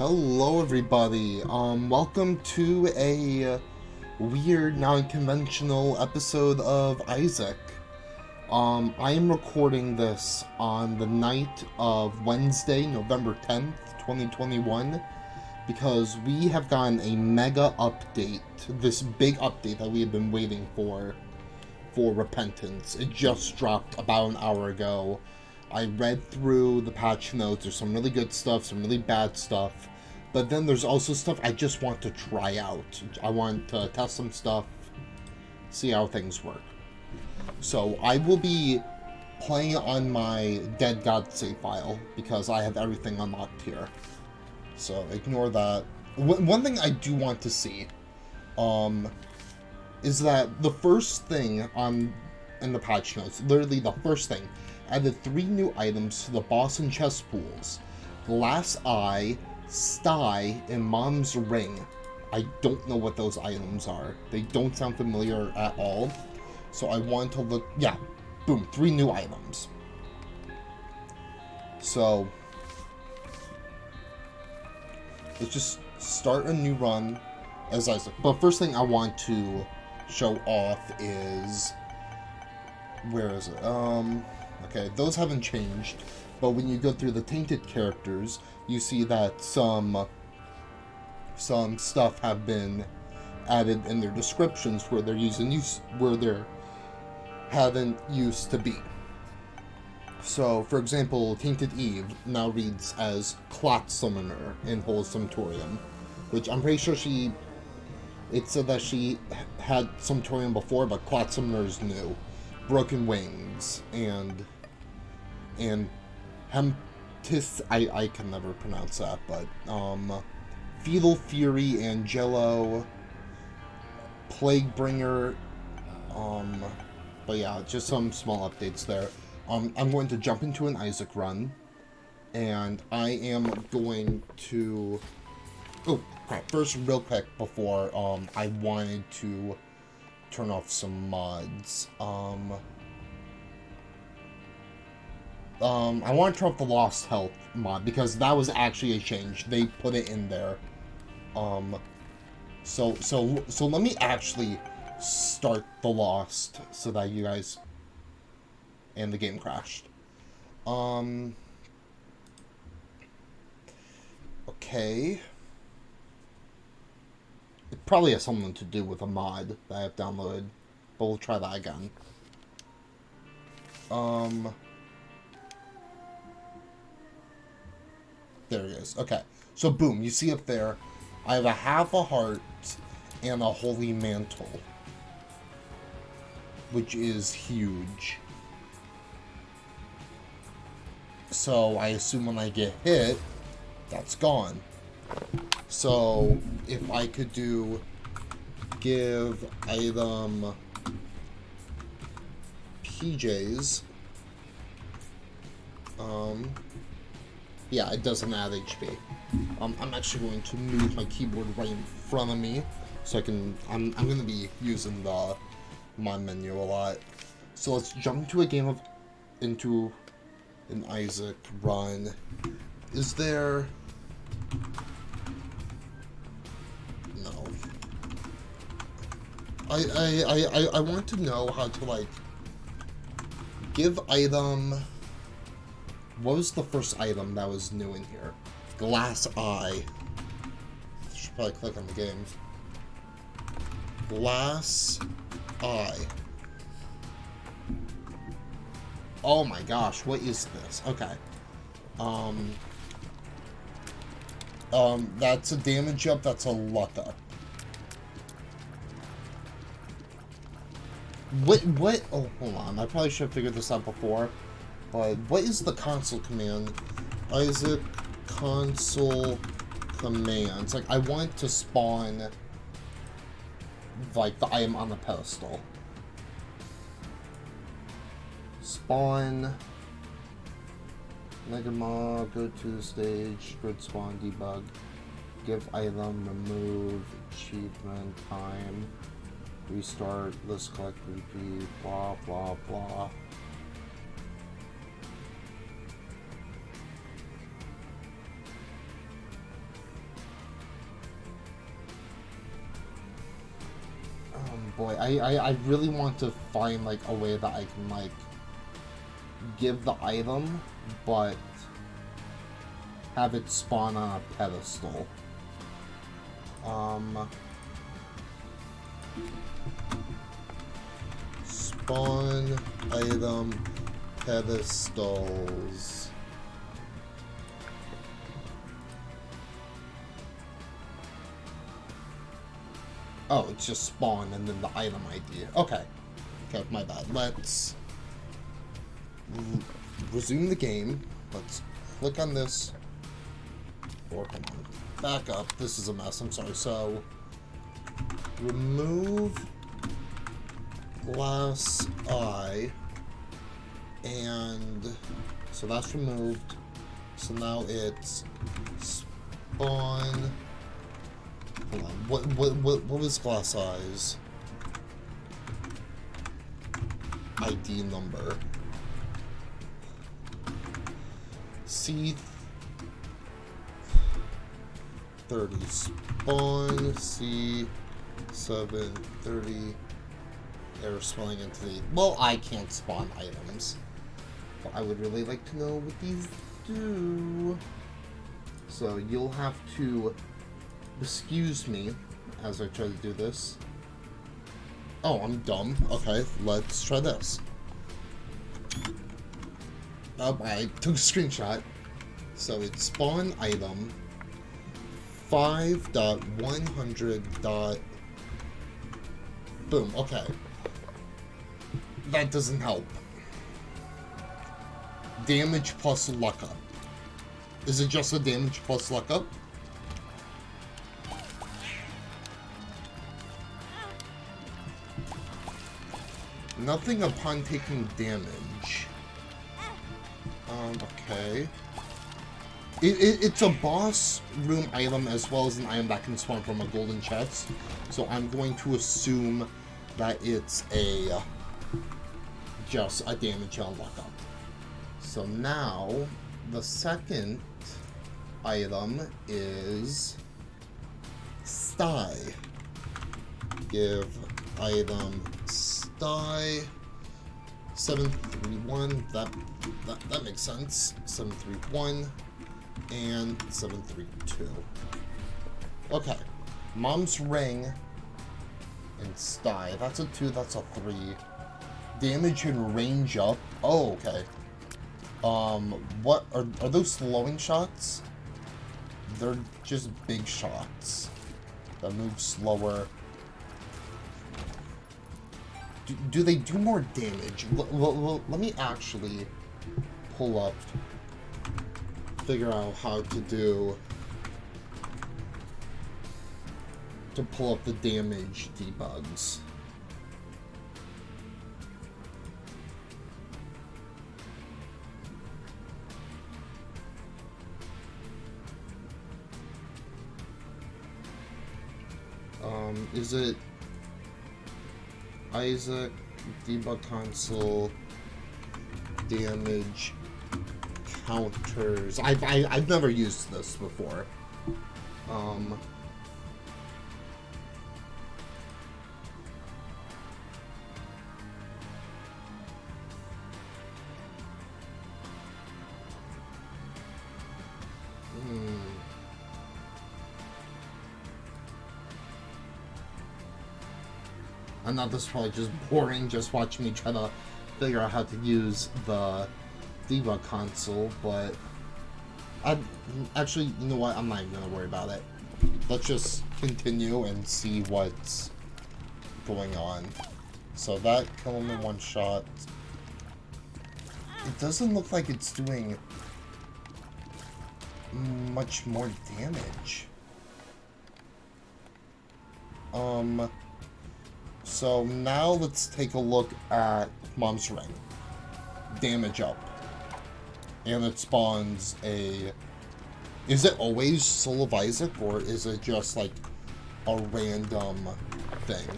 Hello everybody, welcome to a weird, non-conventional episode of Isaac. I am recording this on the night of Wednesday, November 10th, 2021, because we have gotten a mega update, this big update that we have been waiting for Repentance. It just dropped about an hour ago. I read through the patch notes. There's some really good stuff, some really bad stuff, but then there's also stuff I just want to try out. I want to test some stuff, see how things work. So I will be playing on my Dead God save file because I have everything unlocked here. So ignore that. One thing I do want to see is that the first thing in the patch notes, literally the first thing, added 3 new items to the boss and chest pools: Glass Eye, Sty, and Mom's Ring. I don't know what those items are. They don't sound familiar at all. So I want to look... Yeah, boom, 3 new items. So let's just start a new run as Isaac. But first thing I want to show off is... Where is it? Okay, those haven't changed, but when you go through the Tainted characters, you see that some stuff have been added in their descriptions where they're where they haven't used to be. So, for example, Tainted Eve now reads as Clot Summoner in Whole Sumptorium, which I'm pretty sure it said that she had Sumptorium before, but Clot Summoner is new. Broken Wings and Hemtith, I can never pronounce that, but Fetal Fury, Angelo, Plaguebringer, but yeah, just some small updates there. I'm going to jump into an Isaac run, and I am going to... Oh, crap. First, real quick, before, I wanted to turn off some mods. I want to turn off the Lost Health mod, because that was actually a change. They put it in there. So let me actually start the Lost, so that you guys... And the game crashed. Okay. It probably has something to do with a mod that I have downloaded, but we'll try that again. There it is. Okay. So, boom. You see up there, I have a half a heart and a holy mantle, which is huge. So, I assume when I get hit, that's gone. So, if I could give item PJs, yeah, it doesn't add HP. I'm actually going to move my keyboard right in front of me, so I'm going to be using the mod menu a lot. So let's jump into an Isaac run. Is there... No. I want to know how to, like, give item... What was the first item that was new in here? Glass Eye. I should probably click on the game. Glass Eye. Oh my gosh, what is this? Okay. That's a damage up, that's a luck up. What? Oh, hold on. I probably should have figured this out before. But what is the console command? Isaac console commands. Like, I want to spawn, like, the item on the pedestal. Spawn. Negama, go to the stage, grid spawn, debug. Give item, remove, achievement, time. Restart, list collect, repeat, blah, blah, blah. boy, I really want to find, like, a way that I can, like, give the item, but have it spawn on a pedestal. Spawn item pedestals. Oh, it's just spawn and then the item ID. Okay. Okay, my bad. Let's resume the game. Let's click on this. Or, come on. Back up. This is a mess. I'm sorry. So, remove glass eye. And, so that's removed. So now it's spawn. Hold on. What was glass eyes? ID number. C30 spawn C730 error spawning into the. Well, I can't spawn items, but I would really like to know what these do. So you'll have to excuse me as I try to do this. Oh, I'm dumb. Okay, let's try this. Oh, I took a screenshot. So it's spawn item 5.100. Boom, okay. That doesn't help. Damage plus luck up. Is it just a damage plus luck up? Nothing upon taking damage. Okay. It's a boss room item as well as an item that can spawn from a golden chest. So I'm going to assume that it's just a damage and luck up. So now the second item is Sty. Give item Sty 731. That makes sense. 731 and 732. Okay. Mom's ring and Sty. That's a 2, that's a 3. Damage and range up. Oh, okay. What are those slowing shots? They're just big shots that move slower. Do they do more damage? Let me actually pull up, figure out how to pull up the damage debugs. Is it Isaac debug console damage counters? I've never used this before. I know this is probably just boring, just watching me try to figure out how to use the debug console, but actually, you know what, I'm not even gonna worry about it. Let's just continue and see what's going on. So that killed him in one shot. It doesn't look like it's doing much more damage. So now let's take a look at Mom's ring. Damage up. And it spawns a... Is it always Soul of Isaac, or is it just like a random thing?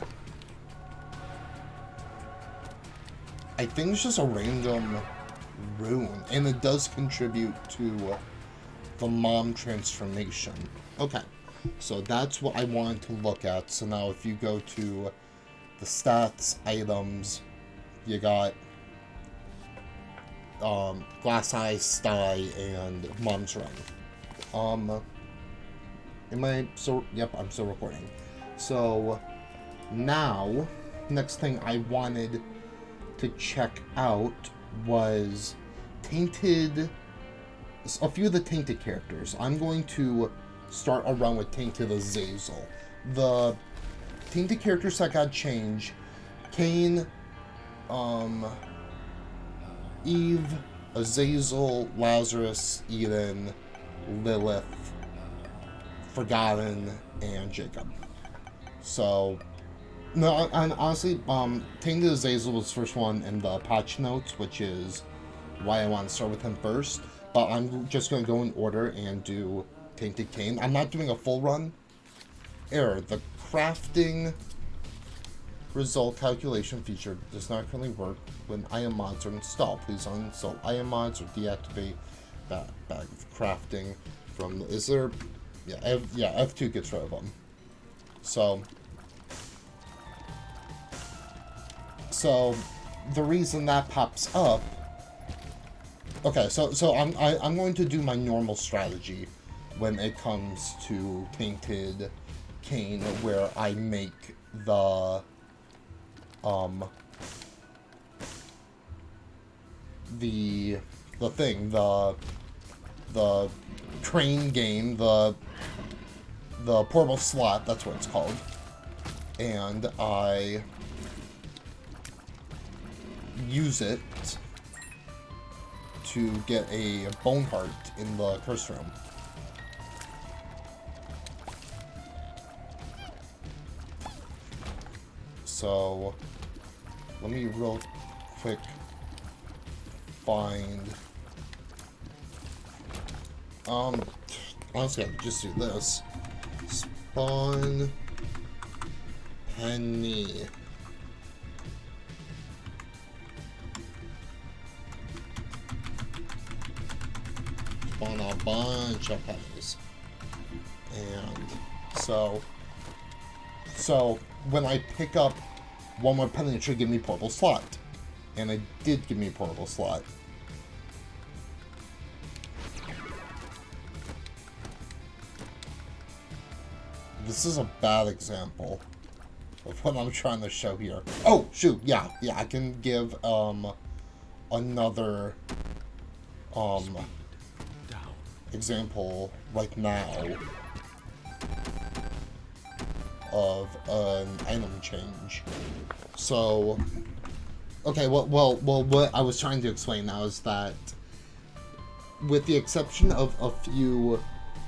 I think it's just a random rune, and it does contribute to the Mom transformation. Okay, so that's what I wanted to look at. So now if you go to the stats, items, you got Glass Eye, Sty, and Mom's Ring. Yep, I'm still recording. So, now, next thing I wanted to check out was a few of the Tainted characters. I'm going to start a run with Tainted Azzazo. The Tainted characters that got changed: Cain, Eve, Azazel, Lazarus, Eden, Lilith, Forgotten, and Jacob. So, no, and honestly, Tainted Azzazel was the first one in the patch notes, which is why I want to start with him first. But I'm just going to go in order and do Tainted Cain. I'm not doing a full run. Error. The crafting result calculation feature does not currently work when item mods are installed. Please uninstall item mods or deactivate that bag of crafting from the... Is there... Yeah, F2 gets rid of them. So the reason that pops up... Okay, so I'm going to do my normal strategy when it comes to Tainted Cain, where I make the crane game, the portable slot, that's what it's called, and I use it to get a bone heart in the curse room. So let me real quick find... honestly, I could just do this. Spawn penny. Spawn a bunch of pennies. And so when I pick up one more penny, it should give me portable slot. And it did give me portable slot. This is a bad example of what I'm trying to show here. Oh, shoot, yeah, I can give, another, example right now of an item change. So, okay, well, what I was trying to explain now is that, with the exception of a few,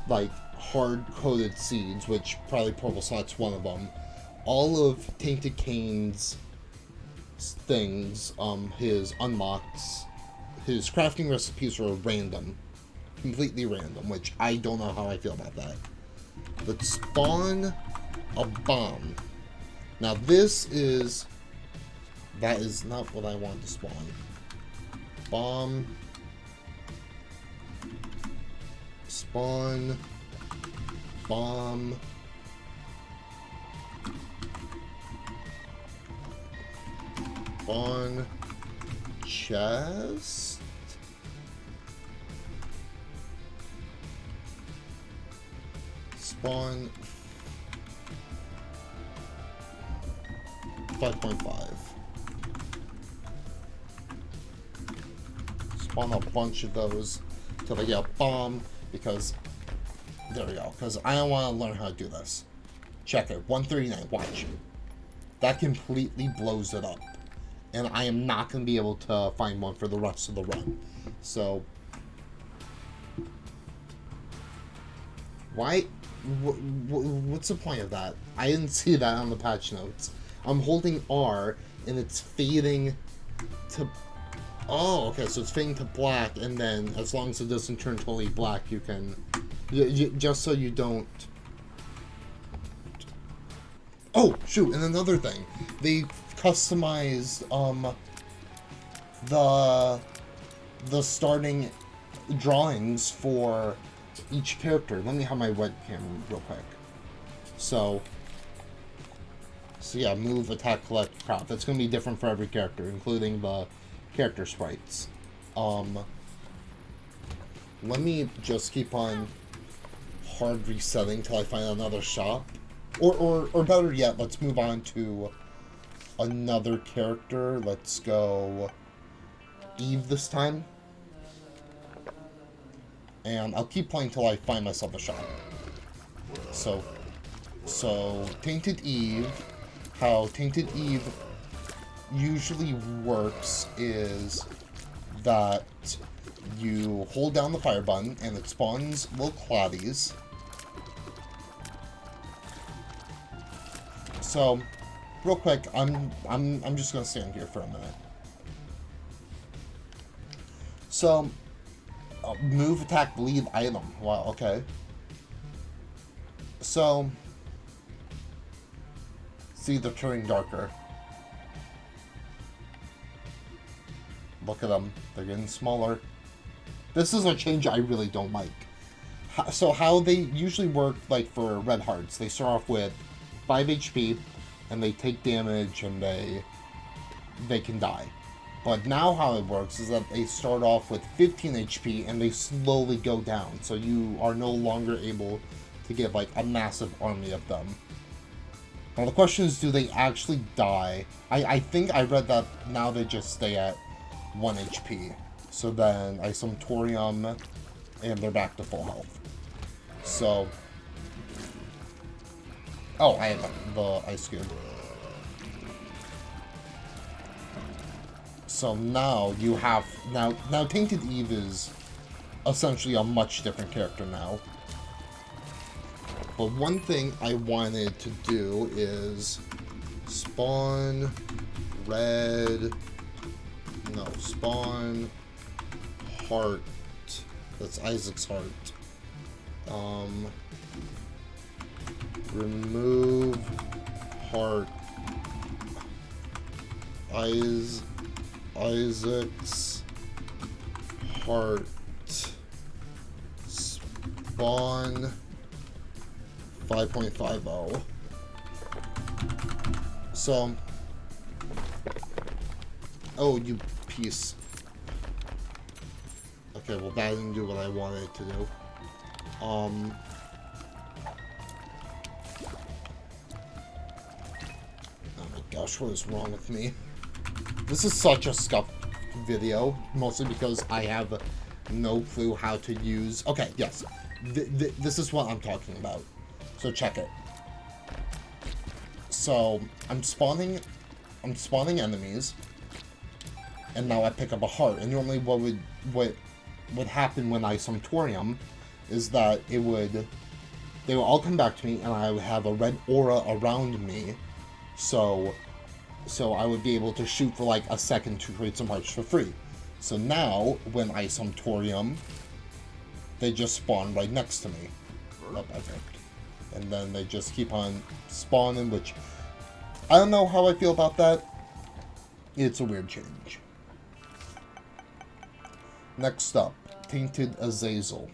like, hard-coded seeds, which probably portable slot's one of them, all of Tainted Cain's things, his unlocks, his crafting recipes are random. Completely random, which I don't know how I feel about that. Let's spawn a bomb. Now that is not what I want to spawn. Bomb. Spawn. Bomb. Spawn. Chest. Spawn 5.5. Spawn a bunch of those till I get a bomb, because there we go, because I don't want to learn how to do this. Check it, 139, watch. That completely blows it up. And I am not going to be able to find one for the rest of the run. So, why? What's the point of that? I didn't see that on the patch notes. I'm holding R, and it's fading to... Oh, okay, so it's fading to black, and then as long as it doesn't turn totally black, you can... just so you don't... Oh, shoot, and another thing. They customized, the starting drawings for each character. Let me have my webcam real quick. So So yeah, move, attack, collect, craft. That's going to be different for every character, including the character sprites. Let me just keep on hard resetting till I find another shop. Or better yet, let's move on to another character. Let's go Eve this time. And I'll keep playing till I find myself a shop. So Tainted Eve, how Tainted Eve usually works is that you hold down the fire button and it spawns little cloudies. So, real quick, I'm just gonna stand here for a minute. So, move, attack, leave item. Wow, okay. So, see, they're turning darker. Look at them. They're getting smaller. This is a change I really don't like. So how they usually work, like for red hearts, they start off with 5 HP, and they take damage, and they can die. But now how it works is that they start off with 15 HP, and they slowly go down. So you are no longer able to get, like, a massive army of them. Now the question is, do they actually die? I think I read that now they just stay at 1 HP. So then I summon Thorium, and they're back to full health. So, oh, I have the Ice Cube. So now you have, now Tainted Eve is essentially a much different character now. But one thing I wanted to do is spawn heart. That's Isaac's heart. Remove heart. Isaac's heart. Spawn 5.50. So, oh, you piece. Okay, well, that didn't do what I wanted it to do. Oh my gosh, what is wrong with me? This is such a scuffed video, mostly because I have no clue how to use... Okay, yes. This is what I'm talking about. So check it. So, I'm spawning enemies, and now I pick up a heart. And normally what would happen when I summon Thorium is that they would all come back to me, and I would have a red aura around me, so I would be able to shoot for like a second to create some hearts for free. So now, when I summon Thorium, they just spawn right next to me. Oh, perfect. And then they just keep on spawning, which I don't know how I feel about that. It's a weird change. Next up, Tainted Azzazo.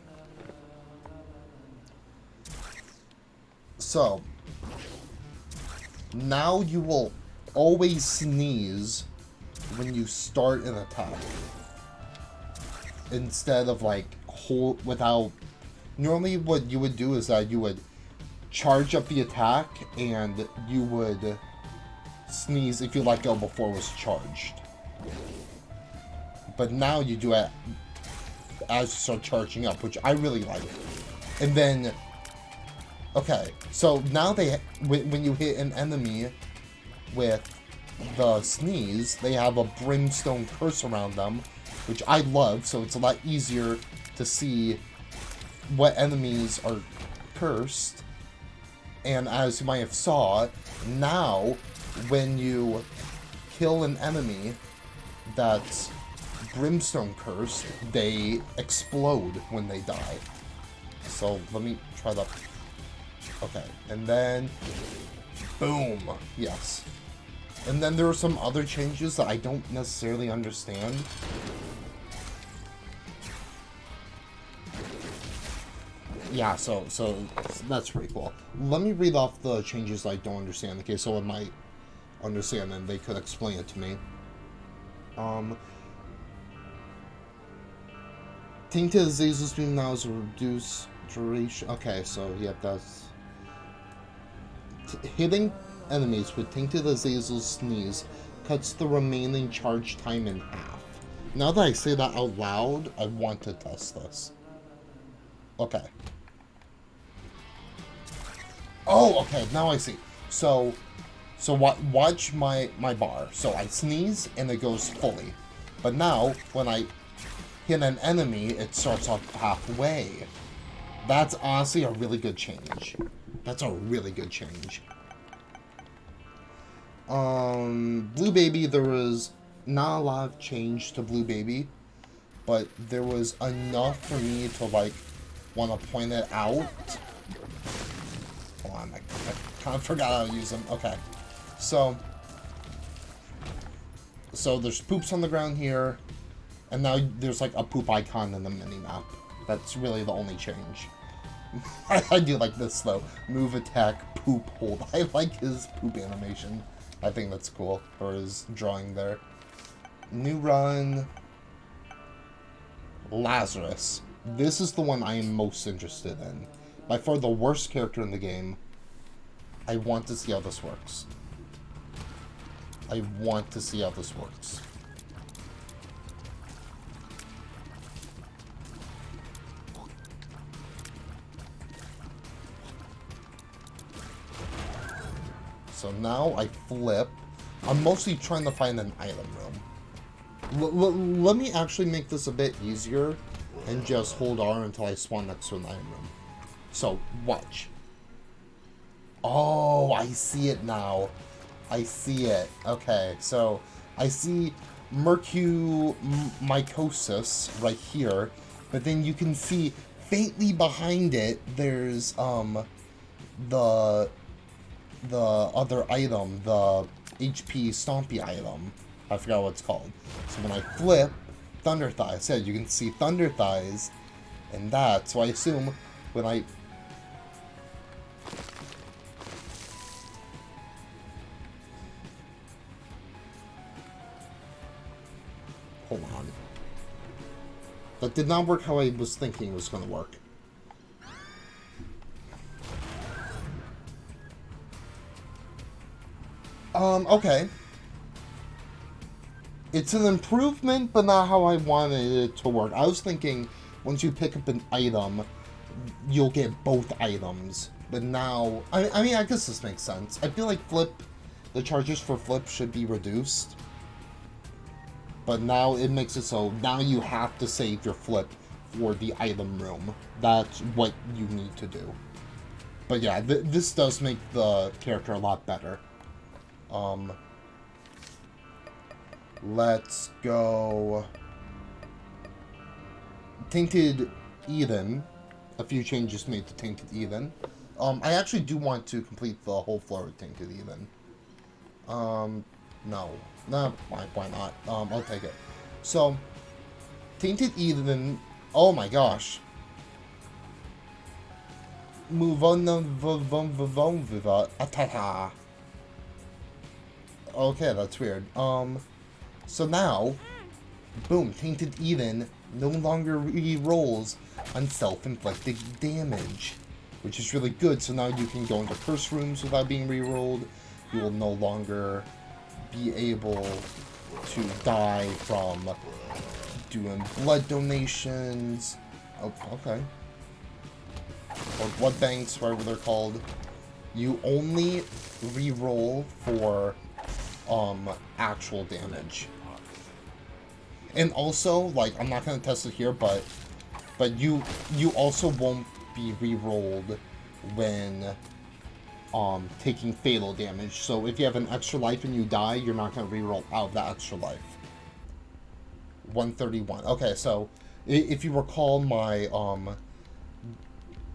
So, now you will always sneeze when you start an attack. Instead of like hold without... Normally what you would do is that you would charge up the attack and you would sneeze if you let go before it was charged. But now you do it as you start charging up, which I really like. And then, okay, so now when you hit an enemy with the sneeze, they have a brimstone curse around them, which I love, so it's a lot easier to see what enemies are cursed. And as you might have saw, now when you kill an enemy that's brimstone cursed, they explode when they die. So let me try that. Okay, and then boom. Yes. And then there are some other changes that I don't necessarily understand. Yeah, so that's pretty cool. Let me read off the changes I don't understand. Okay, so I might understand and they could explain it to me. Tainted Azzazo's beam now is a reduced duration. Okay, so yep, that's hitting enemies with Tainted Azzazo's sneeze cuts the remaining charge time in half. Now that I say that out loud, I want to test this. Okay. Oh, okay, now I see. So watch my bar. So I sneeze and it goes fully. But now, when I hit an enemy, it starts off halfway. That's honestly a really good change. That's a really good change. Blue Baby, there was not a lot of change to Blue Baby, but there was enough for me to, like, want to point it out. Hold on, I kind of forgot how to use them. Okay. So there's poops on the ground here, and now there's, like, a poop icon in the mini-map. That's really the only change. I do like this, though. Move, attack, poop, hold. I like his poop animation. I think that's cool. Or his drawing there. New run. Lazarus. This is the one I am most interested in. By far the worst character in the game. I want to see how this works. I want to see how this works. So now I flip. I'm mostly trying to find an item room. Let me actually make this a bit easier and just hold R until I spawn next to an item room. So, watch. Oh, I see it now. I see it. Okay, so I see Mercumycosis right here, but then you can see faintly behind it, there's the other item, the HP Stompy item. I forgot what it's called. So when I flip, Thunder Thighs. I said you can see Thunder Thighs and that. So I assume when I... Hold on. That did not work how I was thinking it was going to work. Okay. It's an improvement, but not how I wanted it to work. I was thinking once you pick up an item, you'll get both items. But now, I mean, I guess this makes sense. I feel like the charges for flip should be reduced. But now it makes it so now you have to save your flip for the item room. That's what you need to do. But yeah, this does make the character a lot better. Let's go. Tainted Eden. A few changes made to Tainted Eden. I actually do want to complete the whole floor with Tainted Eden. No. Nah, why not? I'll take it. So, Tainted Eden. Oh my gosh. Move on. Okay, that's weird. So now, boom, Tainted Eden no longer re-rolls on self-inflicted damage, which is really good. So now you can go into curse rooms without being re-rolled. You will no longer be able to die from doing blood donations. Oh, okay. Or blood banks, whatever they're called. You only re-roll for actual damage. And also, like, I'm not gonna test it here, but you also won't be re-rolled when taking fatal damage. So if you have an extra life and you die, you're not gonna re-roll out of that extra life. 131. Okay, so if you recall,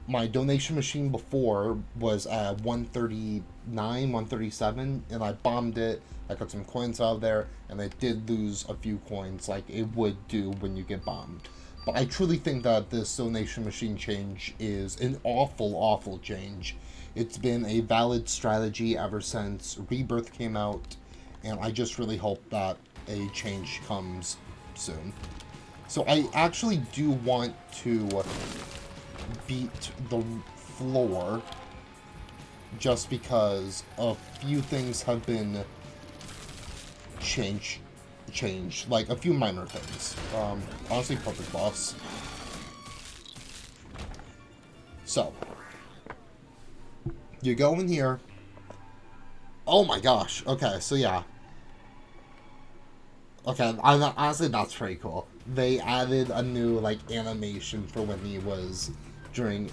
my donation machine before was at 139, 137, and I bombed it. I got some coins out of there, and I did lose a few coins, like it would do when you get bombed. But I truly think that this donation machine change is an awful, awful change. It's been a valid strategy ever since Rebirth came out, and I just really hope that a change comes soon. So I actually do want to beat the floor, just because a few things have been changed, like a few minor things. Honestly, perfect boss. So, you go in here. Oh my gosh. Okay, so yeah. Okay, honestly, that's pretty cool. They added a new, like, animation for when he was during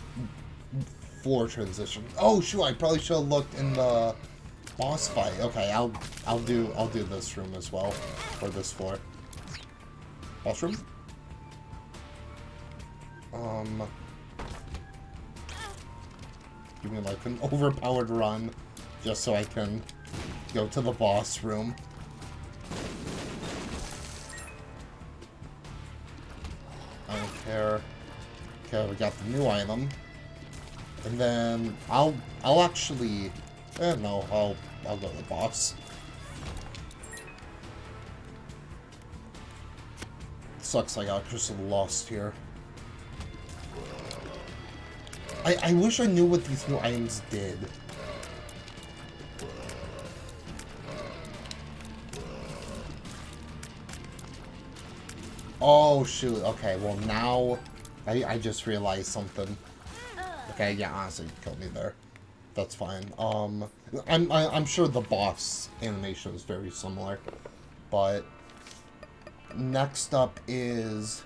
floor transition. Oh shoot, I probably should have looked in the boss fight. Okay, I'll do this room as well, or this floor. Boss room? Give me like an overpowered run, just so I can go to the boss room. I don't care. Okay, we got the new item. And then I'll actually no, I'll go to the boss. Sucks I got Crystal lost here. I wish I knew what these new items did. Oh shoot, okay, well now I just realized something. Okay, yeah, honestly, you killed me there. That's fine. I'm sure the boss animation is very similar, but next up is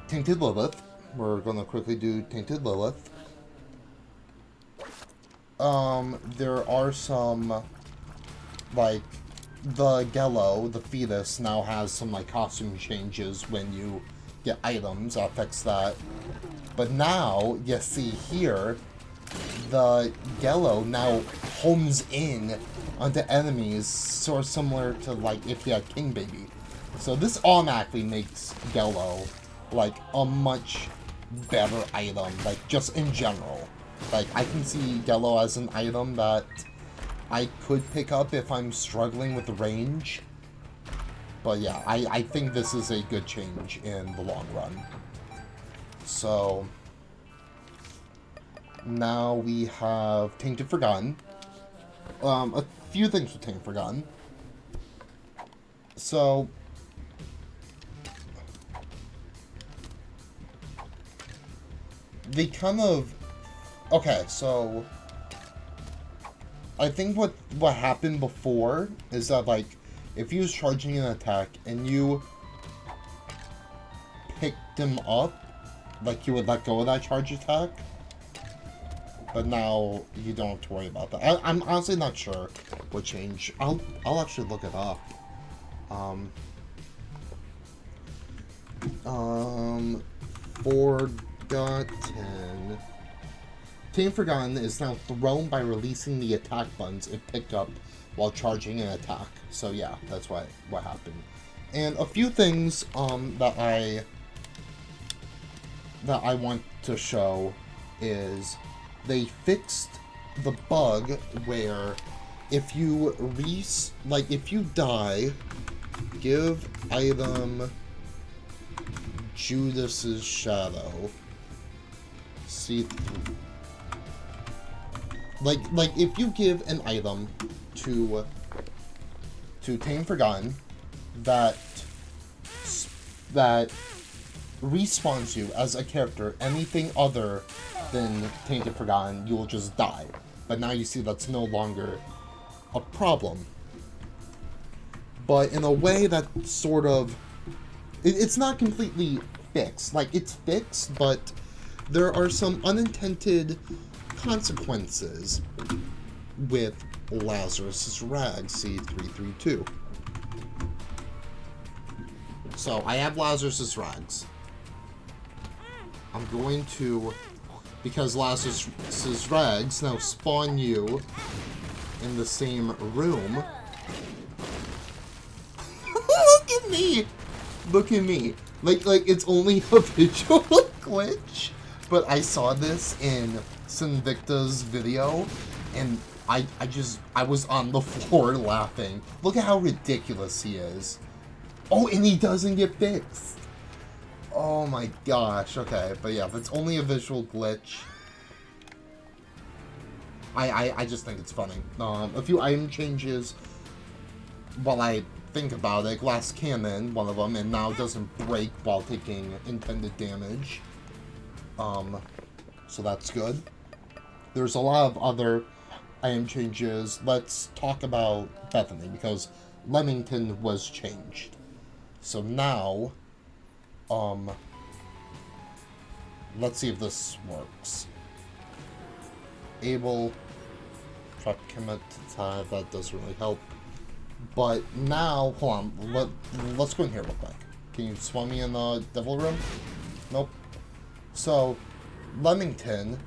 Tainted Lilith. We're gonna quickly do Tainted Lilith. There are some, like, the Gello, the fetus, now has some, like, costume changes when you get items. I'll fix that. But now, you see here, the Gello now homes in onto enemies, sort of similar to, like, if you had King Baby. So this automatically makes Gello, like, a much better item, like, just in general. Like, I can see Gello as an item that I could pick up if I'm struggling with the range. But yeah, I think this is a good change in the long run. So now we have Tainted Forgotten. A few things with Tainted Forgotten. So they kind of... Okay, so I think what happened before is that, like, if you was charging an attack and you picked him up, like, you would let go of that charge attack. But now you don't have to worry about that. I'm honestly not sure what changed. I'll actually look it up. Forgotten. Tainted Forgotten is now thrown by releasing the attack buttons it picked up while charging an attack. So yeah, that's what happened. And a few things that I want to show is they fixed the bug where if you if you die, give item Judas's Shadow. See, like if you give an item to Tainted Forgotten that respawns you as a character anything other than Tainted Forgotten, you will just die. But now you see that's no longer a problem. But in a way that sort of... It's not completely fixed. Like, it's fixed, but there are some unintended consequences with Lazarus's Rags, C332. So, I have Lazarus's Rags. I'm going to... Because Lazarus's Rags now spawn you in the same room. Look at me! Look at me. Like it's only a visual glitch, but I saw this in Sinvicta's video, and I was on the floor laughing. Look at how ridiculous he is. Oh, and he doesn't get fixed. Oh my gosh. Okay, but yeah, if it's only a visual glitch, I just think it's funny. A few item changes while I think about it. Glass cannon, one of them, and now doesn't break while taking intended damage. So that's good. There's a lot of other item changes. Let's talk about Bethany, because Leamington was changed. So now, let's see if this works. Able, trap commit to tie, that doesn't really help. But now, hold on, let's go in here real quick. Can you spawn me in the devil room? Nope. So, Leamington,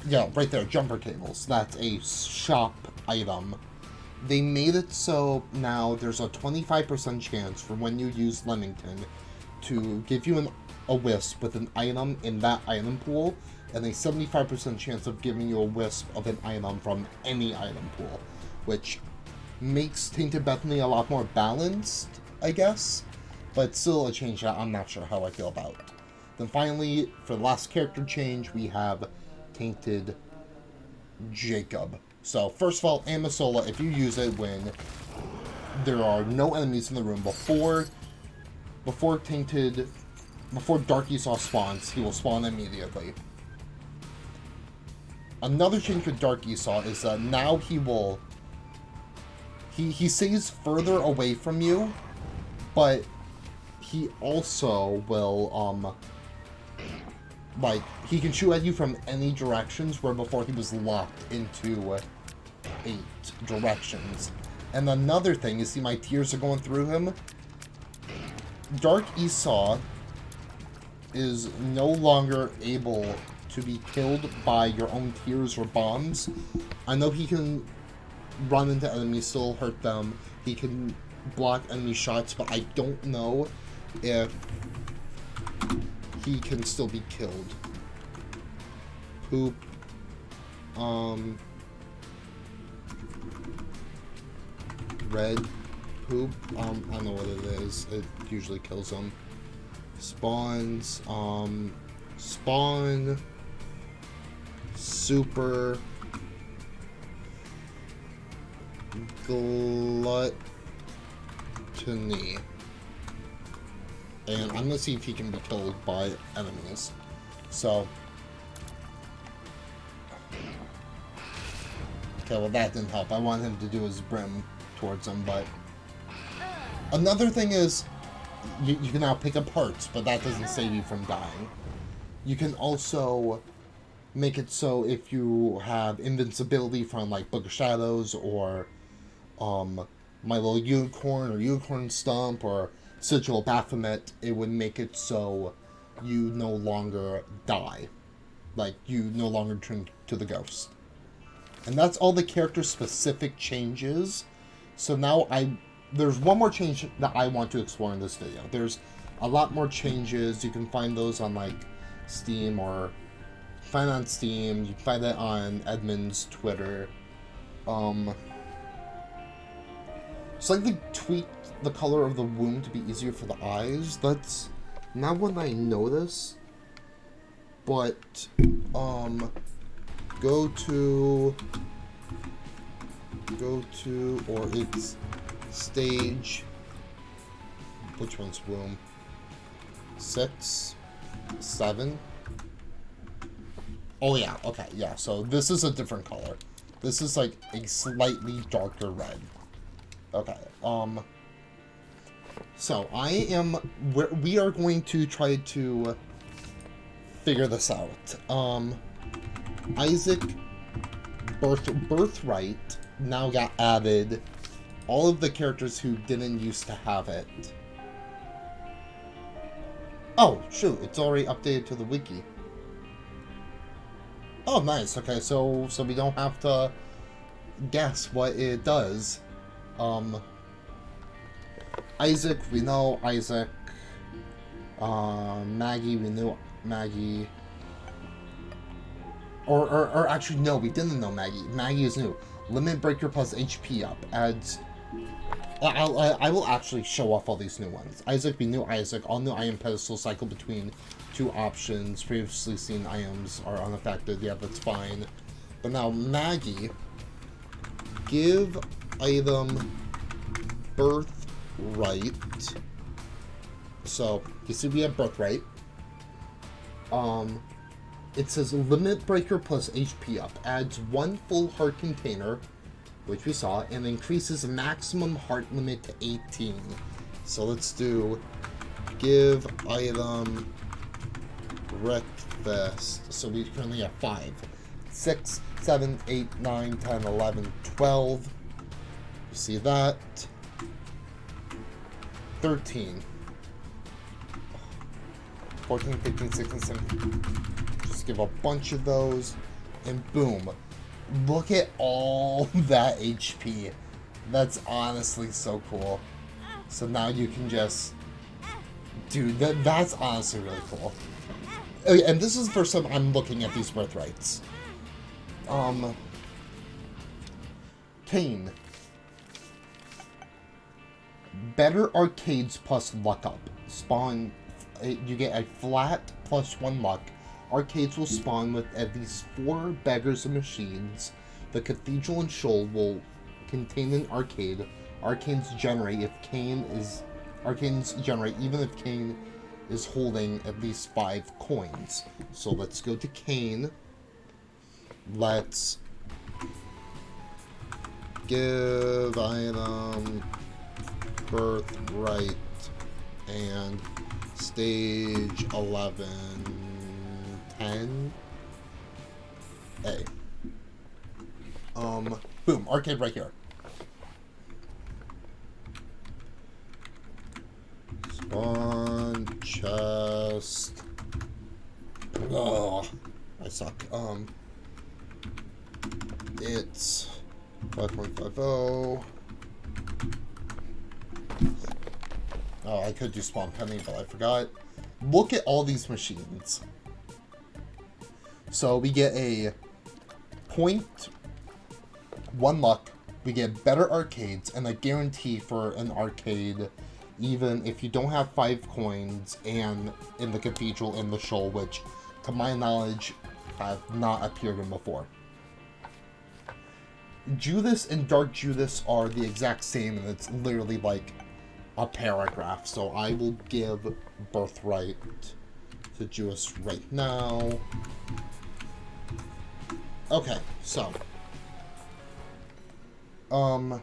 yeah, right there, jumper cables. That's a shop item. They made it so now there's a 25% chance for when you use Leamington to give you a wisp with an item in that item pool, and a 75% chance of giving you a wisp of an item from any item pool, which makes Tainted Bethany a lot more balanced, I guess, but still a change that I'm not sure how I feel about. Then finally, for the last character change, we have Tainted Jacob. So, first of all, Amisola, if you use it when there are no enemies in the room, before Dark Esau spawns, he will spawn immediately. Another change with Dark Esau is that now he will... He stays further away from you, but he also will, like, he can shoot at you from any directions, where before he was locked into 8 directions. And another thing, you see my tears are going through him? Dark Esau is no longer able to be killed by your own tears or bombs. I know he can run into enemies, still hurt them. He can block enemy shots, but I don't know if he can still be killed. Poop. Red poop. I don't know what it is. It usually kills them. Spawns. Spawn. Super. Gluttony. And I'm gonna see if he can be killed by enemies. So. Okay, well that didn't help. I want him to do his brim towards him, but... Another thing is, you can now pick up hearts, but that doesn't save you from dying. You can also make it so if you have invincibility from, like, Book of Shadows, or My Little Unicorn, or Unicorn Stump, or Sigil Baphomet, it would make it so you no longer die. Like, you no longer turn to the ghost. And that's all the character-specific changes. So now there's one more change that I want to explore in this video. There's a lot more changes. You can find those on, like, Steam, or find it on Steam. You can find it on Edmund's Twitter. It's like they tweaked the color of the wound to be easier for the eyes. That's not what I noticed. But, go to, or it's stage, which one's womb? 6, 7. Oh yeah, okay, yeah, so this is a different color. This is like a slightly darker red. Okay, so we are going to try to figure this out. Isaac Birthright now got added. All of the characters who didn't used to have it. Oh, shoot, it's already updated to the wiki. Oh, nice. Okay, so we don't have to guess what it does. Isaac, we know Isaac. Maggie, we knew Maggie. Or actually, no, we didn't know Maggie. Maggie is new. Limit breaker plus HP up. Adds... I will actually show off all these new ones. Isaac, we knew Isaac. All new item pedestals cycle between two options. Previously seen items are unaffected. Yeah, that's fine. But now, Maggie, give item birthright. So, you see we have birthright. It says limit breaker plus HP up. Adds 1 full heart container, which we saw, and increases maximum heart limit to 18. So let's do give item breakfast. So we currently have 5. 6, 7, 8, 9, 10, 11, 12. You see that? 13. 14, 15, 16, 17. Just give a bunch of those, and boom. Look at all that HP. That's honestly so cool. So now you can just... Dude, that's honestly really cool. Okay, and this is the first time I'm looking at these birthrights. Kane. Better arcades plus luck up. Spawn... You get a flat plus 1 luck. Arcades will spawn with at least 4 beggars and machines. The cathedral and shoal will contain an arcade. Arcanes generate even if Kane is holding at least 5 coins. So let's go to Kane. Let's give item birthright and stage 11 10 A. Boom, arcade right here. Spawn chest. Oh, I suck. It's 5.50. Oh, I could do spawn penny, but I forgot. Look at all these machines. So we get a 1 luck, we get better arcades, and a guarantee for an arcade even if you don't have 5 coins, and in the cathedral and the shoal, which to my knowledge have not appeared in before. Judas and Dark Judas are the exact same, and it's literally like a paragraph. So I will give birthright to Judas right now. Okay, so Book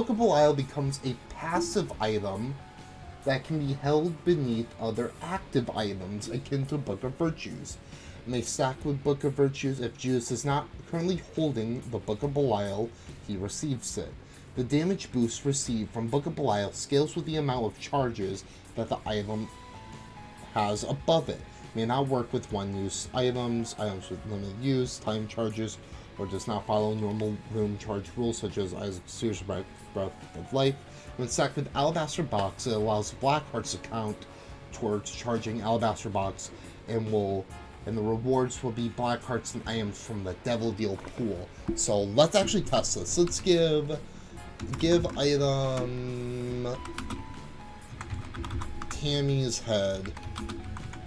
of Belial becomes a passive item that can be held beneath other active items akin to Book of Virtues. May stack with Book of Virtues. If Judas is not currently holding the Book of Belial, he receives it. The damage boost received from Book of Belial scales with the amount of charges that the item has above it. May not work with one-use items, items with limited use, time charges, or does not follow normal room charge rules such as Isaac's Sears Breath of Life. When stacked with Alabaster Box, it allows Black Hearts to count towards charging Alabaster Box, and the rewards will be Black Hearts and items from the Devil Deal pool. So let's actually test this. Let's give item Tammy's head.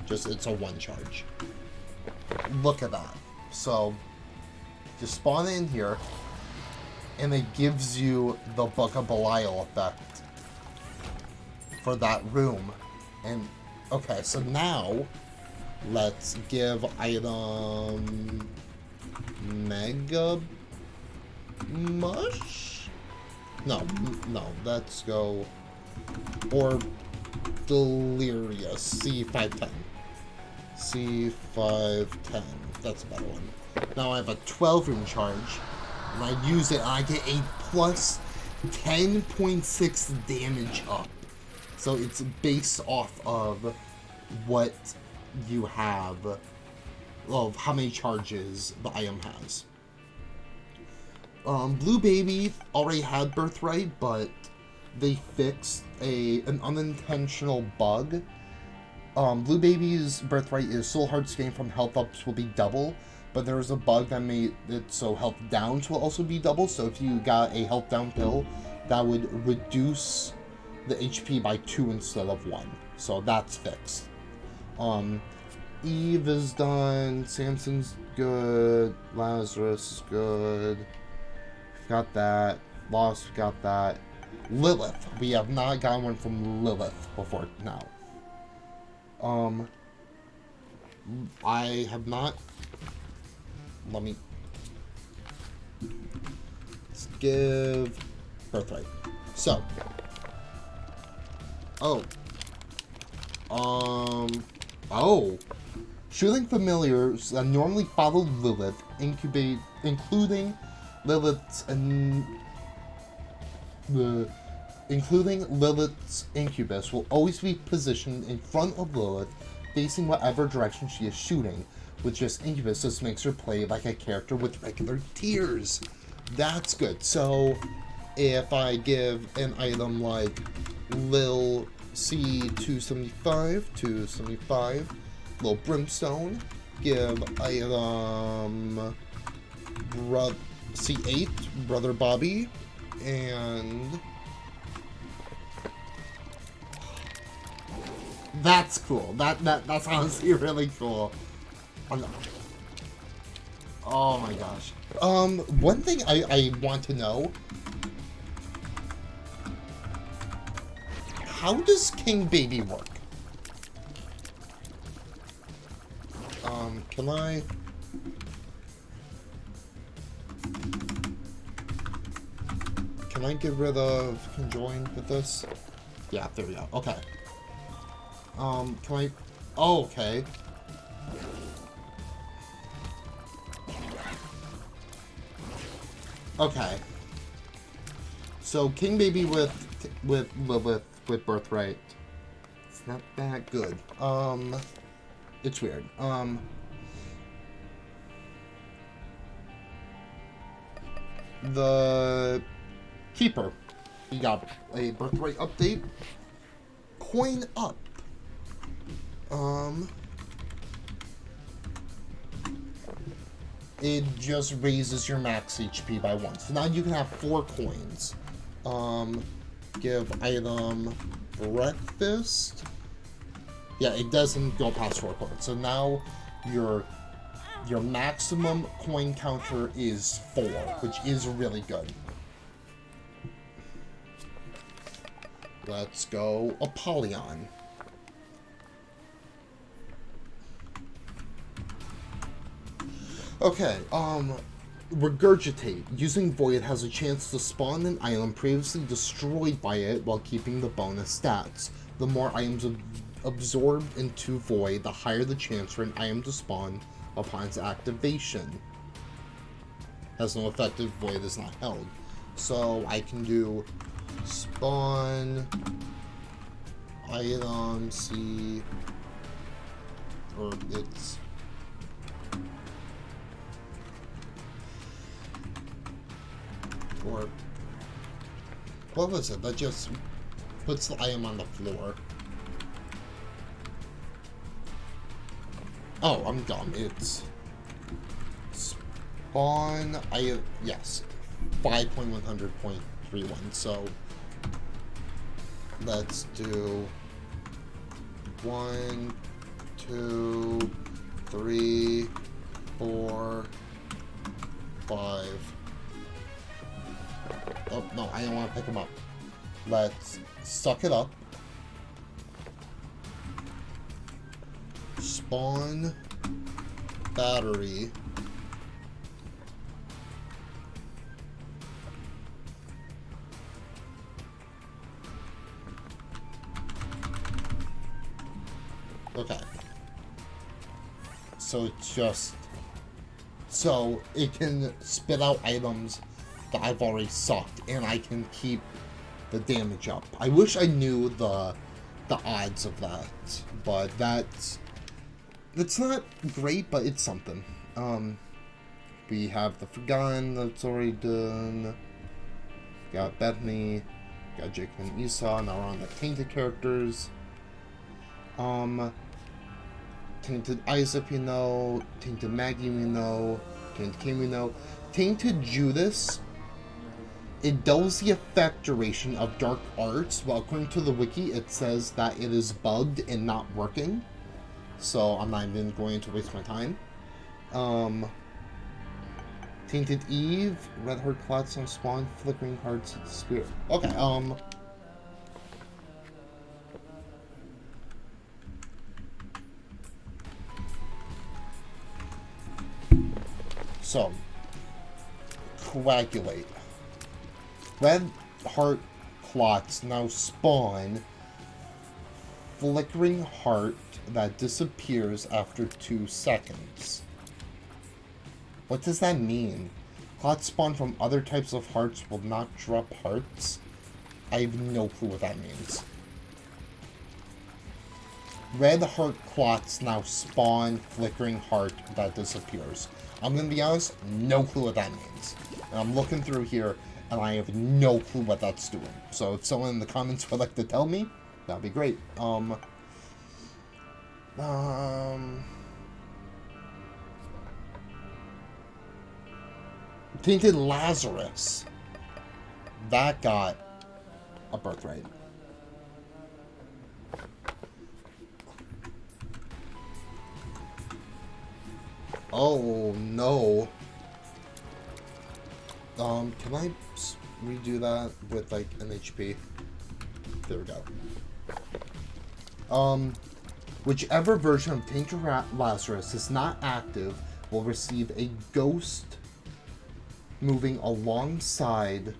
Just, it's a 1 charge. Look at that. So just spawn it in here, and it gives you the Book of Belial effect for that room. And okay, so now let's give item Mega Mush? No, let's go, or Delirious, C510. C510, that's a better one. Now I have a 12 room charge, and I use it, and I get a plus 10.6 damage up. So it's based off of what you have, of how many charges the item has. Blue Baby already had Birthright, but they fixed an unintentional bug. Blue Baby's birthright is soul hearts gained from health ups will be double, but there was a bug that made it so health downs will also be double. So if you got a health down pill, that would reduce the HP by 2 instead of 1. So that's fixed. Eve is done. Samson's good. Lazarus is good. Got that. Lost, got that. Lilith. We have not gotten one from Lilith before now. I have not. Let me. Let's give birthright. So. Oh. Oh. Shooting familiars that normally follow Lilith, including Lilith's incubus, will always be positioned in front of Lilith, facing whatever direction she is shooting. With just incubus, this makes her play like a character with regular tears. That's good. So, if I give an item like Lil C275, Lil Brimstone, give item C8, Brother Bobby, and that's cool. That's honestly really cool. Oh my gosh. One thing I want to know, how does King Baby work? Can I get rid of conjoined with this? Yeah, there we go. Okay. Can I... Oh, okay. Okay. So, King Baby with Lilith with birthright. It's not that good. It's weird. The Keeper. We got a birthright update. Coin up. It just raises your max HP by 1. So now you can have 4 coins. Give item breakfast. Yeah, it doesn't go past 4 coins. So now your maximum coin counter is 4, which is really good. Let's go Apollyon. Okay, Regurgitate. Using Void has a chance to spawn an item previously destroyed by it while keeping the bonus stats. The more items absorbed into Void, the higher the chance for an item to spawn upon its activation. Has no effect if Void is not held. So I can do spawn item C, or it's or what was it that just puts the item on the floor? Oh, I'm dumb. It's spawn yes, 5.100.31. So let's do 1, 2, 3, 4, 5. Oh, no, I don't want to pick them up. Let's suck it up. Spawn battery. Okay. So it's just... So it can spit out items that I've already sucked, and I can keep the damage up. I wish I knew the odds of that, but it's not great, but it's something. We have the Forgotten that's already done. Got Bethany, Got Jacob and Esau. Now we're on the Tainted characters. Tainted Isaac we know. Tainted Maggie we know. Tainted King we know. Tainted Judas. It does the effect duration of dark arts, but according to the wiki, it says that it is bugged and not working. So I'm not even going to waste my time. Tainted Eve, red heart clots on spawn, flickering hearts of the spirit. Okay, so coagulate. Red heart clots now spawn flickering heart that disappears after 2 seconds. What does that mean? Clots spawn from other types of hearts will not drop hearts? I have no clue what that means. Red heart clots now spawn flickering heart that disappears. I'm gonna be honest, no clue what that means. And I'm looking through here, and I have no clue what that's doing. So if someone in the comments would like to tell me, that'd be great. Tainted Lazarus. That got a birthright. Oh no. Can I redo that with like an HP? There we go. Whichever version of Tainted Lazarus is not active will receive a ghost moving alongside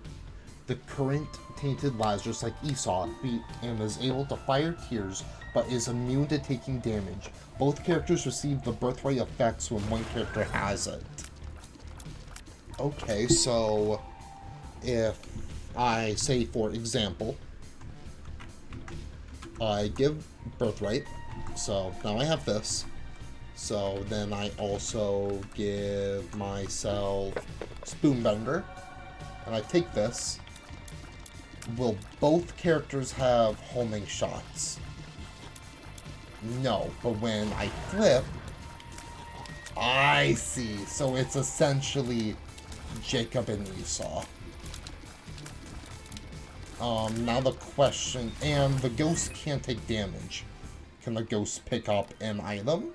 the current Tainted Lazarus, like Esau, and is able to fire tears but is immune to taking damage. Both characters receive the birthright effects when one character has it. Okay, so if I say, for example, I give birthright, so now I have this. So then I also give myself Spoonbender, and I take this. Will both characters have homing shots? No, but when I flip, I see. So it's essentially Jacob and Esau. Now the question, and the ghost can't take damage. Can the ghost pick up an item?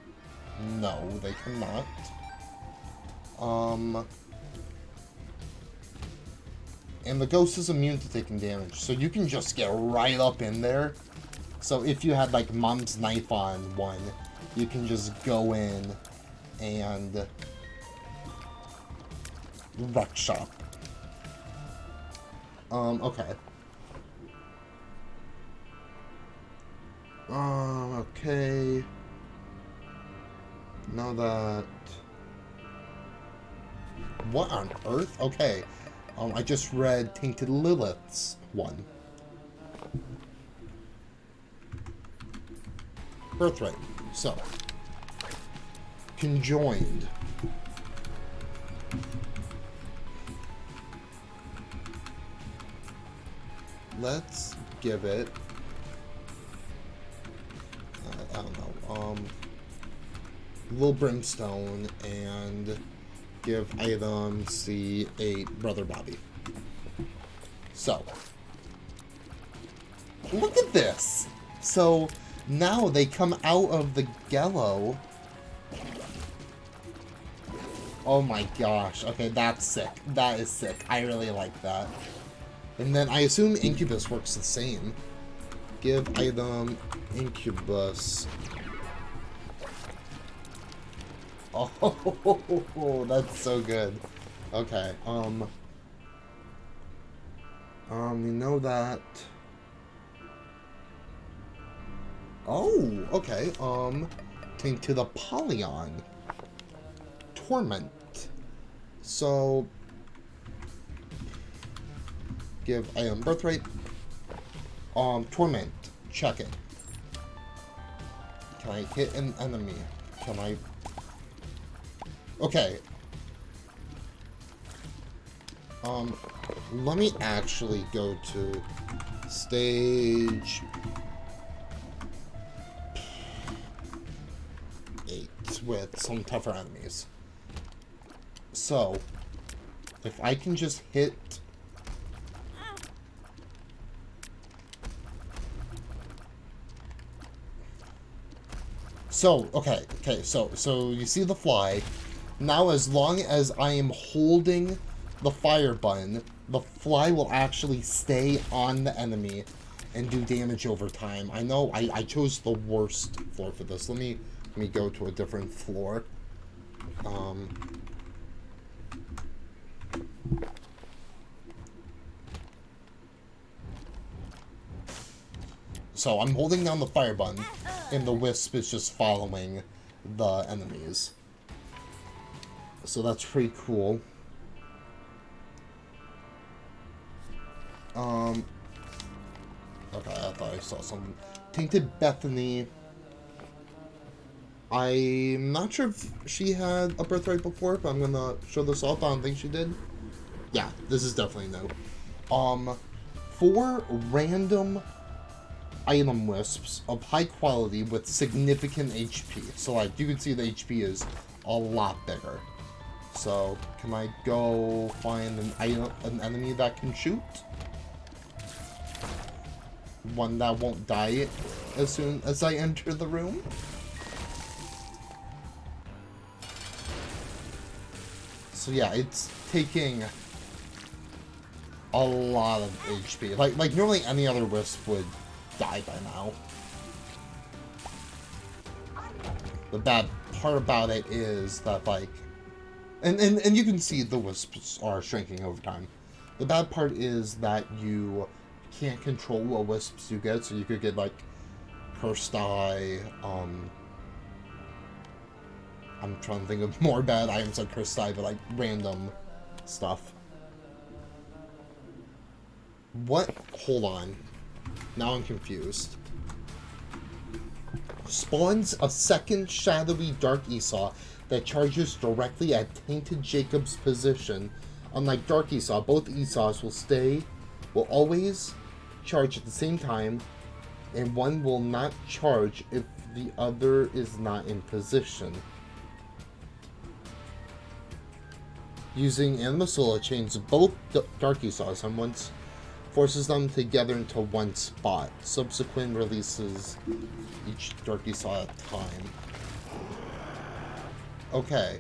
No, they cannot. And the ghost is immune to taking damage, so you can just get right up in there. So if you had like Mom's Knife on one, you can just go in and wreck shop. Okay. Okay. Now that... What on earth? Okay. I just read Tainted Lilith's one. Birthright. So. Conjoined. Let's give it... I don't know. Little Brimstone and give item C8 Brother Bobby. So, look at this. So now they come out of the Gello. Oh my gosh. Okay, that's sick. That is sick. I really like that. And then I assume Incubus works the same. Give item Incubus. Oh, that's so good. Okay, you know that... Oh, okay, Tainted Apollyon. Torment. So... Give item birthright. Torment. Check it. Can I hit an enemy? Can I... Okay. Let me actually go to Stage 8 with some tougher enemies. So, if I can just hit... So, okay, so you see the fly. Now, as long as I am holding the fire button, the fly will actually stay on the enemy and do damage over time. I know I chose the worst floor for this. Let me go to a different floor. So I'm holding down the fire button, and the wisp is just following the enemies. So that's pretty cool. Okay, I thought I saw something. Tainted Bethany. I'm not sure if she had a birthright before, but I'm gonna show this off. I don't think she did. Yeah, this is definitely new. 4 random item wisps of high quality with significant HP. So, like, you can see the HP is a lot bigger. So, can I go find an enemy that can shoot? One that won't die as soon as I enter the room? So yeah, it's taking a lot of HP. Like normally any other wisp would die by now. The bad part about it is that, like, and you can see the wisps are shrinking over time. The bad part is that you can't control what wisps you get, so you could get, like, Cursed Eye, I'm trying to think of more bad items like Cursed Eye, but, like, random stuff. What? Hold on. Now I'm confused. Spawns a second shadowy Dark Esau that charges directly at Tainted Jacob's position. Unlike Dark Esau, both Esau's will always charge at the same time, and one will not charge if the other is not in position. Using Animasola chains both Dark Esau's and once forces them together into one spot. Subsequent releases each Dark Esau at a time. Okay.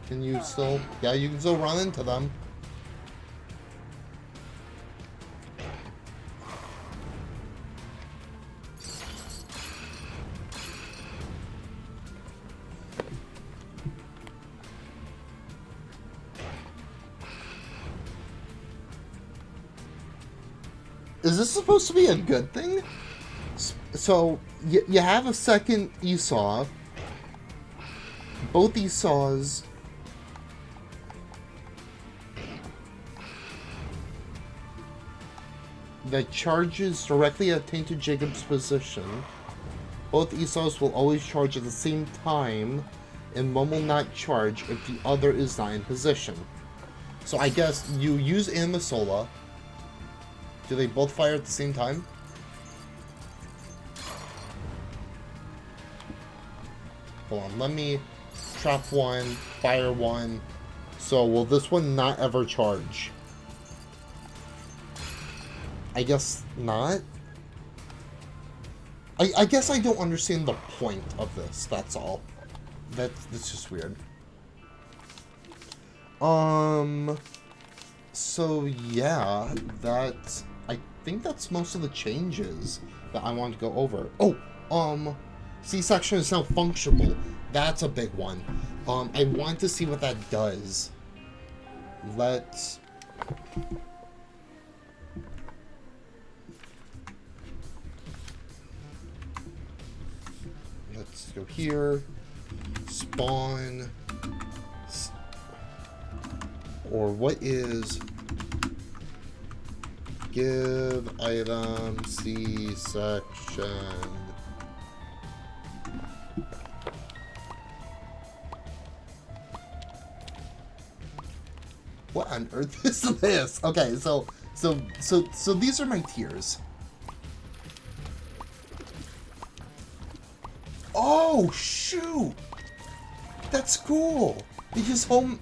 Can you still... Yeah, you can still run into them. Is this supposed to be a good thing? So, you have a second Esau. Both Esau's... that charges directly at Tainted Jacob's position. Both Esau's will always charge at the same time, and one will not charge if the other is not in position. So I guess you use Animasola. Do they both fire at the same time? Hold on, let me trap one, fire one. So will this one not ever charge? I guess not. I guess I don't understand the point of this, that's all. That's just weird. So yeah, I think that's most of the changes that I want to go over. Oh, C-section is now functional. That's a big one. I want to see what that does. Let's go here. Spawn. Or what is... give item C-section on earth is this? Okay, so these are my tiers. Oh shoot! That's cool. They just home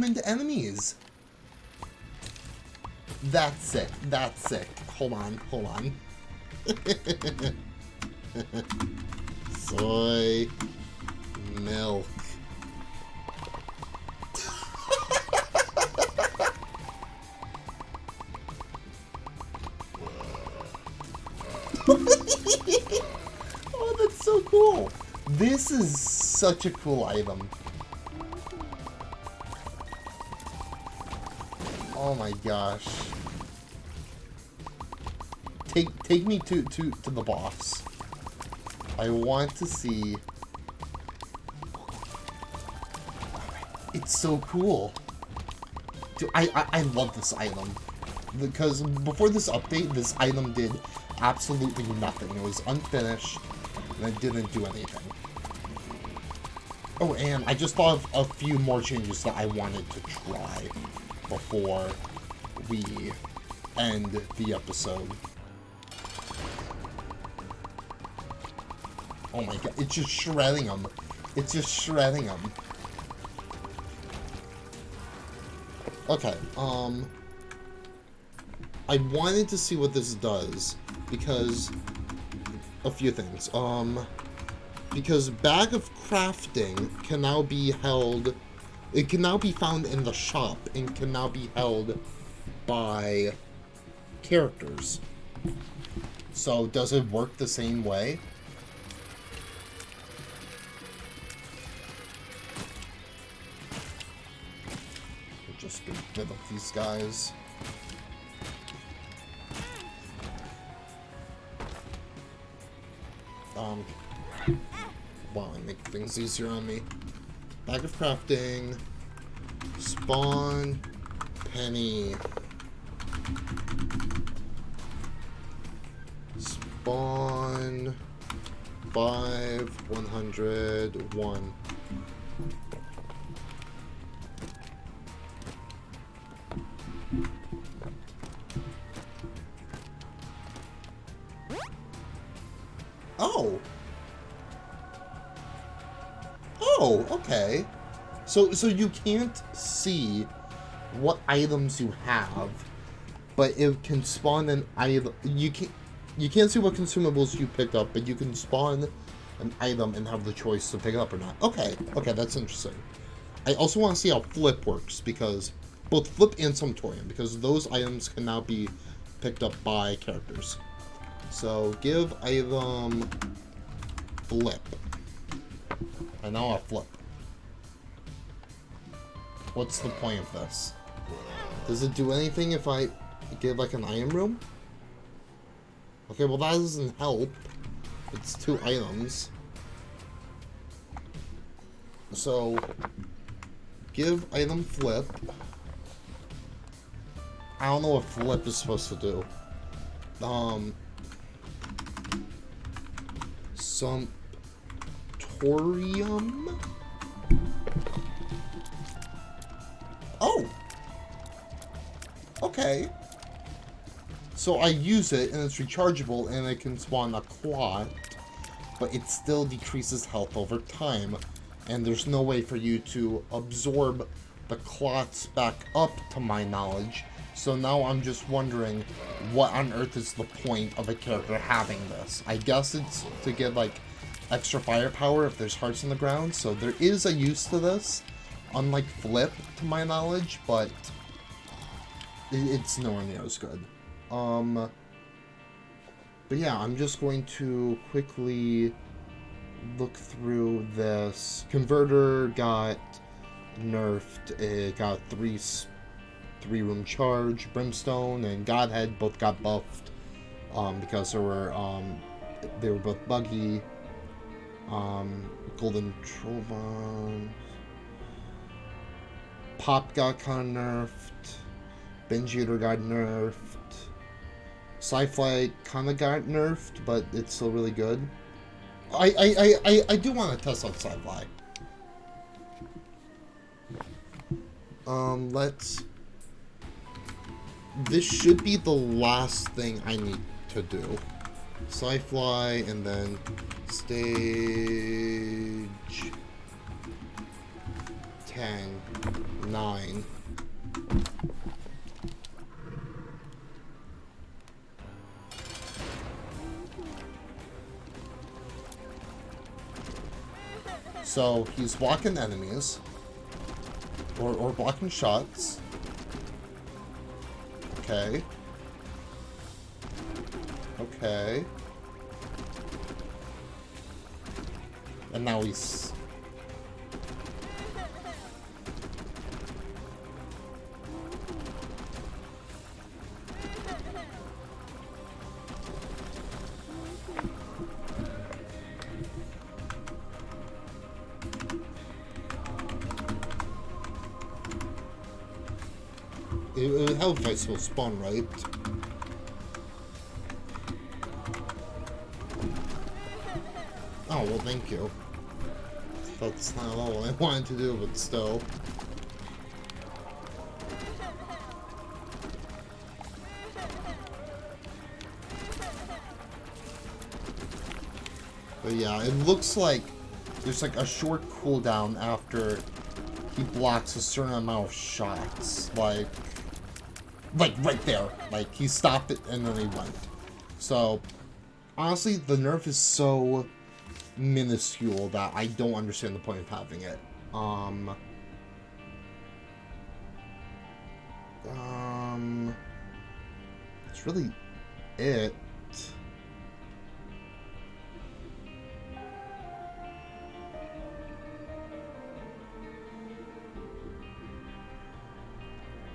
into enemies. That's sick. That's sick. Hold on. Soy milk. Oh, that's so cool. This is such a cool item. Oh my gosh. Take me to the boss. I want to see. It's so cool. Dude, I love this item. Because before this update, this item did absolutely nothing. It was unfinished, and it didn't do anything. Oh, and I just thought of a few more changes that I wanted to try before we end the episode. Oh my god, it's just shredding them. It's just shredding them. Okay, I wanted to see what this does, because a few things. Because Bag of Crafting can now be held, it can now be found in the shop and can now be held by characters. So does it work the same way? Just get rid of these guys. Wow, I make things easier on me. Bag of Crafting. Spawn. Penny. Spawn. 5. 100. 1. Oh. Oh, okay. So you can't see what items you have, but it can spawn an item. You can't see what consumables you picked up, but you can spawn an item and have the choice to pick it up or not. Okay, that's interesting. I also want to see how Flip works, because both Flip and Sumptorium, because those items can now be picked up by characters. So give item Flip. I now have Flip. What's the point of this? Does it do anything if I give like an item room? Okay, well that doesn't help. It's 2 items. So give item Flip. I don't know what Flip is supposed to do. Sumptorium? Oh! Okay. So I use it, and it's rechargeable, and it can spawn a clot, but it still decreases health over time, and there's no way for you to absorb the clots back up, to my knowledge. So now I'm just wondering, what on earth is the point of a character having this? I guess it's to get, like, extra firepower if there's hearts in the ground, so there is a use to this, unlike Flip, to my knowledge, but it's nowhere near as good. But yeah, I'm just going to quickly look through this. Converter got nerfed. It got 3-room charge. Brimstone and Godhead both got buffed because they were both buggy. Golden Troll Bomb. Pop got kind of nerfed. Binge Eater got nerfed. Sci-Fly kind of got nerfed, but it's still really good. I do want to test out Sci-Fly. Let's this should be the last thing I need to do. Sci-fly, and then stage 10, 9. So he's blocking enemies, or blocking shots. Okay. Okay. And now he's... It would help if I still spawn, right? Oh, well, thank you. That's not all I wanted to do, but still. But yeah, it looks like there's like a short cooldown after he blocks a certain amount of shots. Like right there. Like, he stopped it and then he went. So, honestly, the nerf is so minuscule that I don't understand the point of having it. That's really it.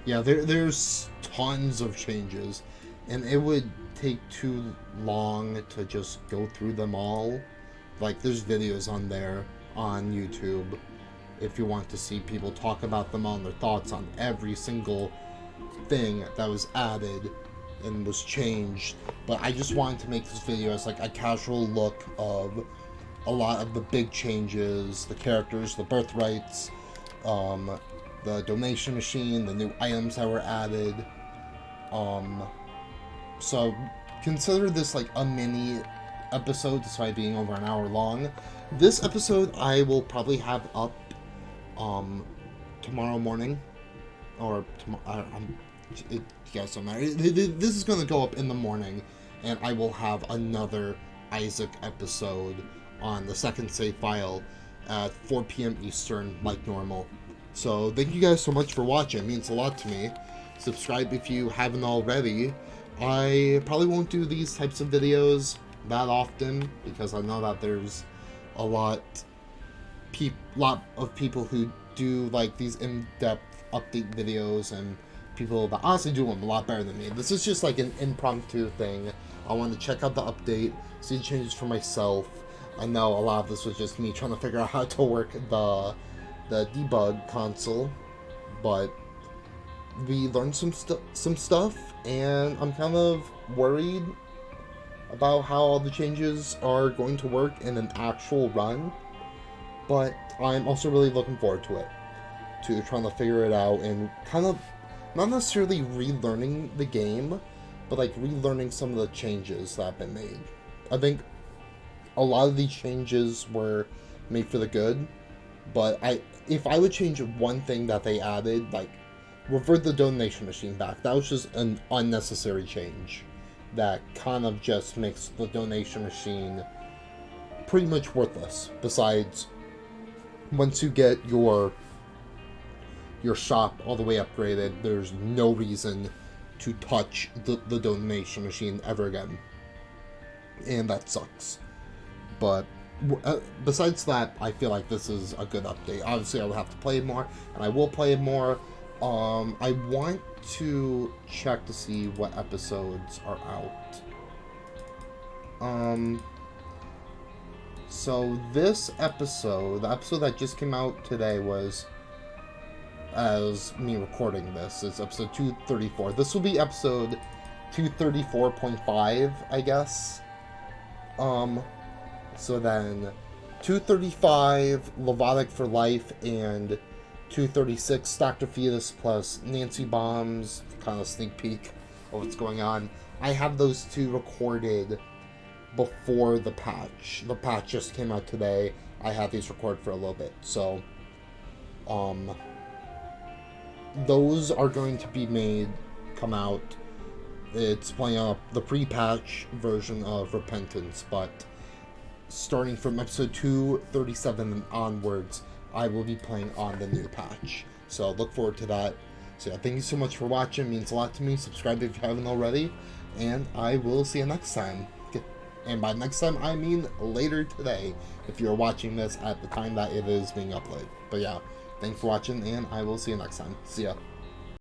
Yeah, there's tons of changes, and it would take too long to just go through them all. Like, there's videos on there, on YouTube, if you want to see people talk about them all and their thoughts on every single thing that was added and was changed. But I just wanted to make this video as like a casual look of a lot of the big changes, the characters, the birthrights, the donation machine, the new items that were added. So consider this like a mini episode, despite being over an hour long. This episode I will probably have up tomorrow morning, or tomorrow. You guys don't matter. This is going to go up in the morning, and I will have another Isaac episode on the second save file at 4 p.m. Eastern, like normal. So thank you guys so much for watching. It means a lot to me. Subscribe if you haven't already. I probably won't do these types of videos that often, because I know that there's a lot of people who do like these in-depth update videos, and people that honestly do them a lot better than me. This is just like an impromptu thing. I want to check out the update, see the changes for myself. I know a lot of this was just me trying to figure out how to work the debug console, but we learned some stuff, and I'm kind of worried about how all the changes are going to work in an actual run, but I'm also really looking forward to it, to trying to figure it out and kind of not necessarily relearning the game, but like relearning some of the changes that have been made. I think a lot of these changes were made for the good, but if I would change one thing that they added, like revert the donation machine back, that was just an unnecessary change that kind of just makes the donation machine pretty much worthless. Besides, once you get your shop all the way upgraded, there's no reason to touch the donation machine ever again, and that sucks. But besides that, I feel like this is a good update. Obviously, I will have to play it more, and I will play it more. I want to check to see what episodes are out. So this episode, the episode that just came out today, was, as me recording this, is episode 234. This will be episode 234.5, I guess. So then 235, Levotic for Life, and 236, Dr. Fetus plus Nancy Bombs, kind of sneak peek of what's going on. I have those two recorded before the patch. The patch just came out today. I had these recorded for a little bit. So, those are going to be come out. It's playing up the pre-patch version of Repentance, but starting from episode 237 and onwards, I will be playing on the new patch. So look forward to that. So yeah, thank you so much for watching. It means a lot to me. Subscribe if you haven't already. And I will see you next time. And by next time, I mean later today, if you're watching this at the time that it is being uploaded. But yeah, thanks for watching, and I will see you next time. See ya.